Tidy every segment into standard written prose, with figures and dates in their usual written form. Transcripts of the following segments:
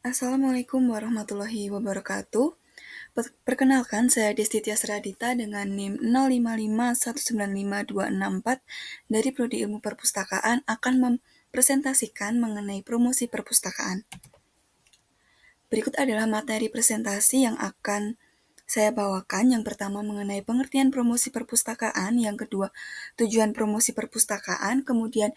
Assalamualaikum warahmatullahi wabarakatuh. Perkenalkan, saya Desti Tiasradita dengan NIM 0551955264 dari Prodi Ilmu Perpustakaan akan mempresentasikan mengenai promosi perpustakaan. Berikut adalah materi presentasi yang akan saya bawakan. Yang pertama mengenai pengertian promosi perpustakaan, yang kedua tujuan promosi perpustakaan, kemudian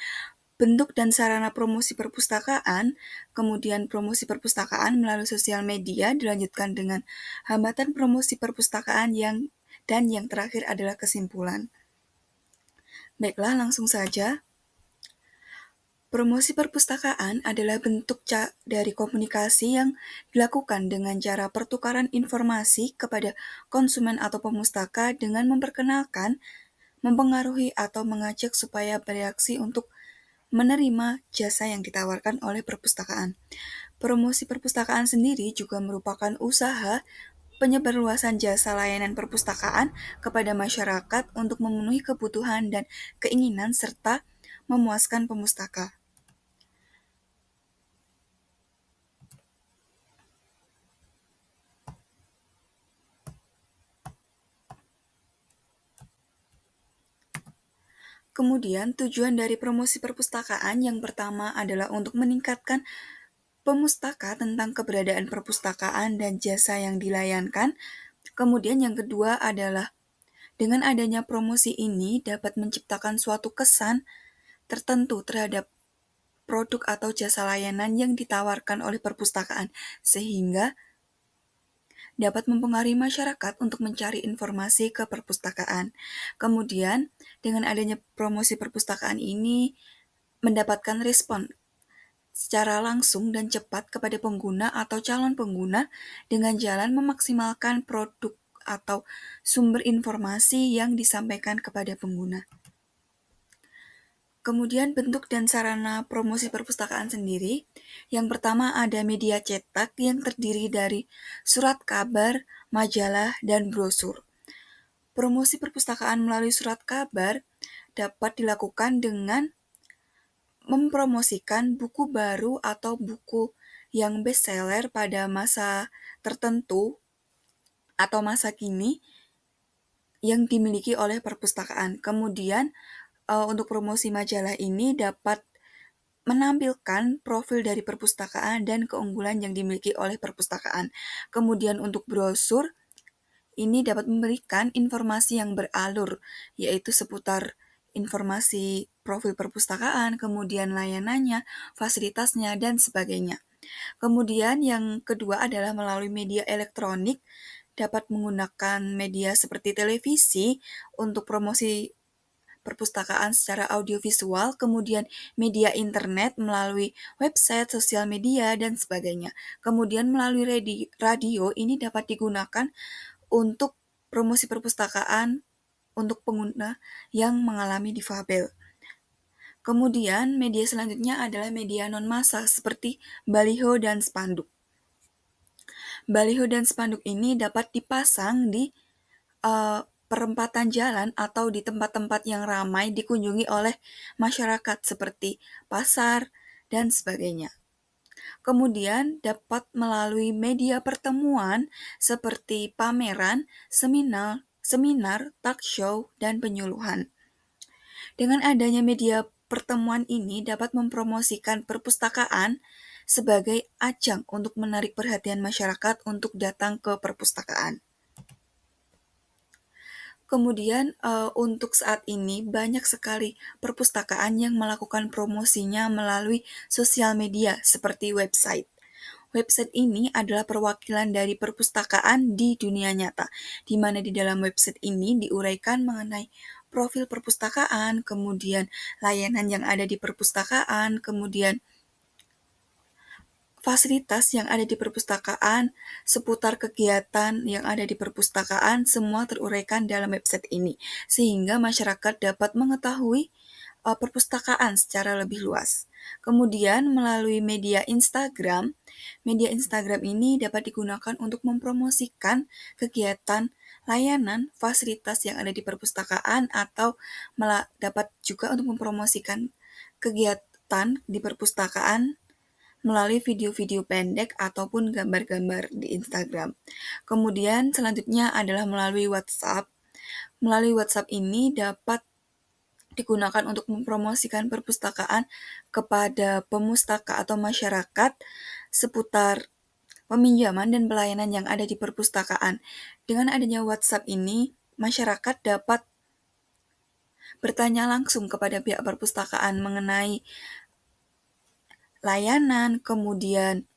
bentuk dan sarana promosi perpustakaan, kemudian promosi perpustakaan melalui sosial media, dilanjutkan dengan hambatan promosi perpustakaan dan yang terakhir adalah kesimpulan. Baiklah, langsung saja. Promosi perpustakaan adalah bentuk dari komunikasi yang dilakukan dengan cara pertukaran informasi kepada konsumen atau pemustaka dengan memperkenalkan, mempengaruhi, atau mengajak supaya bereaksi untuk menerima jasa yang ditawarkan oleh perpustakaan. Promosi perpustakaan sendiri juga merupakan usaha penyebarluasan jasa layanan perpustakaan kepada masyarakat untuk memenuhi kebutuhan dan keinginan serta memuaskan pemustaka. Kemudian, tujuan dari promosi perpustakaan yang pertama adalah untuk meningkatkan pemustaka tentang keberadaan perpustakaan dan jasa yang dilayankan. Kemudian yang kedua adalah dengan adanya promosi ini dapat menciptakan suatu kesan tertentu terhadap produk atau jasa layanan yang ditawarkan oleh perpustakaan, sehingga dapat mempengaruhi masyarakat untuk mencari informasi ke perpustakaan. Kemudian, dengan adanya promosi perpustakaan ini mendapatkan respon secara langsung dan cepat kepada pengguna atau calon pengguna dengan jalan memaksimalkan produk atau sumber informasi yang disampaikan kepada pengguna. Kemudian bentuk dan sarana promosi perpustakaan sendiri. Yang pertama ada media cetak yang terdiri dari surat kabar, majalah, dan brosur. Promosi perpustakaan melalui surat kabar dapat dilakukan dengan mempromosikan buku baru atau buku yang bestseller pada masa tertentu atau masa kini yang dimiliki oleh perpustakaan. Kemudian untuk promosi majalah ini dapat menampilkan profil dari perpustakaan dan keunggulan yang dimiliki oleh perpustakaan. Kemudian untuk brosur, ini dapat memberikan informasi yang beralur, yaitu seputar informasi profil perpustakaan, kemudian layanannya, fasilitasnya, dan sebagainya. Kemudian yang kedua adalah melalui media elektronik, dapat menggunakan media seperti televisi untuk promosi perpustakaan secara audiovisual, kemudian media internet melalui website, sosial media, dan sebagainya. Kemudian melalui radio ini dapat digunakan untuk promosi perpustakaan untuk pengguna yang mengalami difabel. Kemudian media selanjutnya adalah media non-massa seperti baliho dan spanduk. Baliho dan spanduk ini dapat dipasang di perempatan jalan atau di tempat-tempat yang ramai dikunjungi oleh masyarakat seperti pasar dan sebagainya. Kemudian dapat melalui media pertemuan seperti pameran, seminar, talk show, dan penyuluhan. Dengan adanya media pertemuan ini dapat mempromosikan perpustakaan sebagai ajang untuk menarik perhatian masyarakat untuk datang ke perpustakaan. Kemudian untuk saat ini banyak sekali perpustakaan yang melakukan promosinya melalui sosial media seperti website. Website ini adalah perwakilan dari perpustakaan di dunia nyata, di mana di dalam website ini diuraikan mengenai profil perpustakaan, kemudian layanan yang ada di perpustakaan, kemudian fasilitas yang ada di perpustakaan, seputar kegiatan yang ada di perpustakaan, semua teruraikan dalam website ini, sehingga masyarakat dapat mengetahui perpustakaan secara lebih luas. Kemudian melalui media Instagram ini dapat digunakan untuk mempromosikan kegiatan, layanan, fasilitas yang ada di perpustakaan atau dapat juga untuk mempromosikan kegiatan di perpustakaan melalui video-video pendek ataupun gambar-gambar di Instagram. Kemudian selanjutnya adalah melalui WhatsApp. Melalui WhatsApp ini dapat digunakan untuk mempromosikan perpustakaan kepada pemustaka atau masyarakat seputar peminjaman dan pelayanan yang ada di perpustakaan. Dengan adanya WhatsApp ini, masyarakat dapat bertanya langsung kepada pihak perpustakaan mengenai layanan, kemudian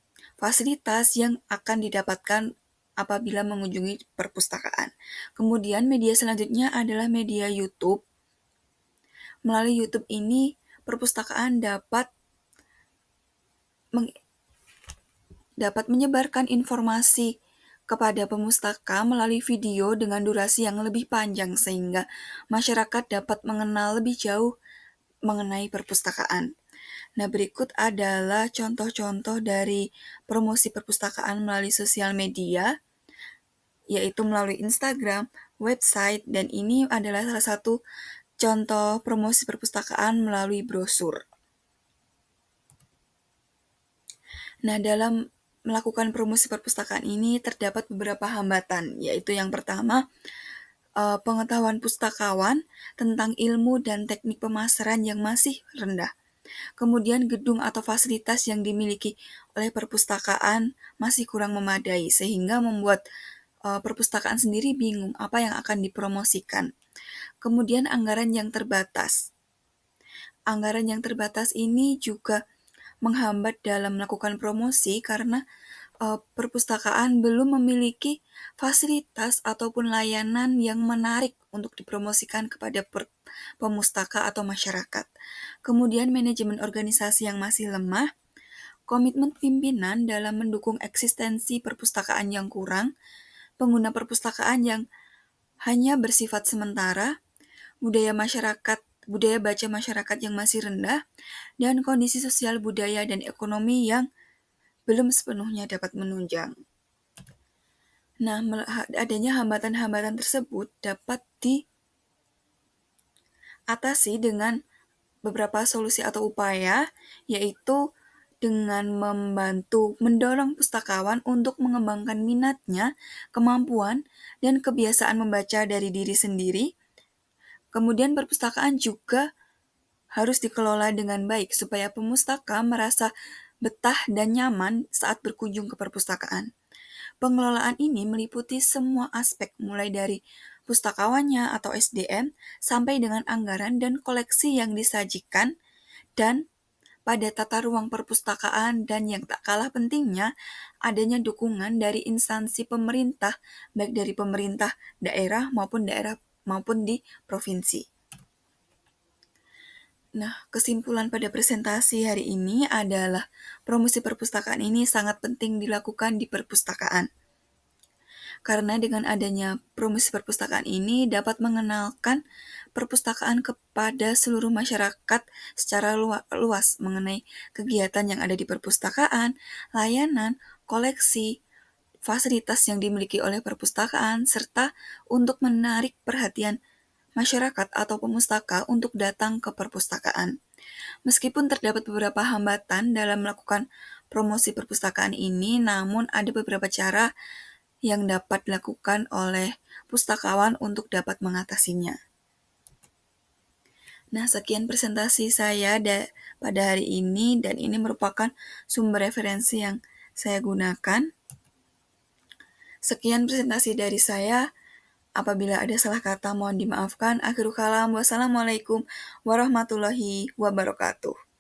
fasilitas yang akan didapatkan apabila mengunjungi perpustakaan. Kemudian media selanjutnya adalah media YouTube. Melalui YouTube ini, perpustakaan dapat menyebarkan informasi kepada pemustaka melalui video dengan durasi yang lebih panjang sehingga masyarakat dapat mengenal lebih jauh mengenai perpustakaan. Nah, berikut adalah contoh-contoh dari promosi perpustakaan melalui sosial media, yaitu melalui Instagram, website, dan ini adalah salah satu contoh promosi perpustakaan melalui brosur. Nah, dalam melakukan promosi perpustakaan ini terdapat beberapa hambatan, yaitu yang pertama, pengetahuan pustakawan tentang ilmu dan teknik pemasaran yang masih rendah. Kemudian gedung atau fasilitas yang dimiliki oleh perpustakaan masih kurang memadai, sehingga membuat perpustakaan sendiri bingung apa yang akan dipromosikan. Kemudian anggaran yang terbatas. Anggaran yang terbatas ini juga menghambat dalam melakukan promosi karena perpustakaan belum memiliki fasilitas ataupun layanan yang menarik untuk dipromosikan kepada pemustaka atau masyarakat. Kemudian manajemen organisasi yang masih lemah, komitmen pimpinan dalam mendukung eksistensi perpustakaan yang kurang, pengguna perpustakaan yang hanya bersifat sementara, budaya baca masyarakat yang masih rendah, dan kondisi sosial budaya dan ekonomi yang belum sepenuhnya dapat menunjang. Nah, adanya hambatan-hambatan tersebut dapat diatasi dengan beberapa solusi atau upaya, yaitu dengan membantu mendorong pustakawan untuk mengembangkan minatnya, kemampuan, dan kebiasaan membaca dari diri sendiri. Kemudian perpustakaan juga harus dikelola dengan baik supaya pemustaka merasa betah dan nyaman saat berkunjung ke perpustakaan. Pengelolaan ini meliputi semua aspek mulai dari pustakawannya atau SDM sampai dengan anggaran dan koleksi yang disajikan dan pada tata ruang perpustakaan dan yang tak kalah pentingnya adanya dukungan dari instansi pemerintah baik dari pemerintah daerah maupun di provinsi. Nah, kesimpulan pada presentasi hari ini adalah promosi perpustakaan ini sangat penting dilakukan di perpustakaan. Karena dengan adanya promosi perpustakaan ini dapat mengenalkan perpustakaan kepada seluruh masyarakat secara luas mengenai kegiatan yang ada di perpustakaan, layanan, koleksi, fasilitas yang dimiliki oleh perpustakaan, serta untuk menarik perhatian masyarakat atau pemustaka untuk datang ke perpustakaan. Meskipun terdapat beberapa hambatan dalam melakukan promosi perpustakaan ini, namun ada beberapa cara yang dapat dilakukan oleh pustakawan untuk dapat mengatasinya. Nah, sekian presentasi saya pada hari ini dan ini merupakan sumber referensi yang saya gunakan. Sekian presentasi dari saya. Apabila ada salah kata mohon dimaafkan. Akhirul kalam. Wassalamualaikum warahmatullahi wabarakatuh.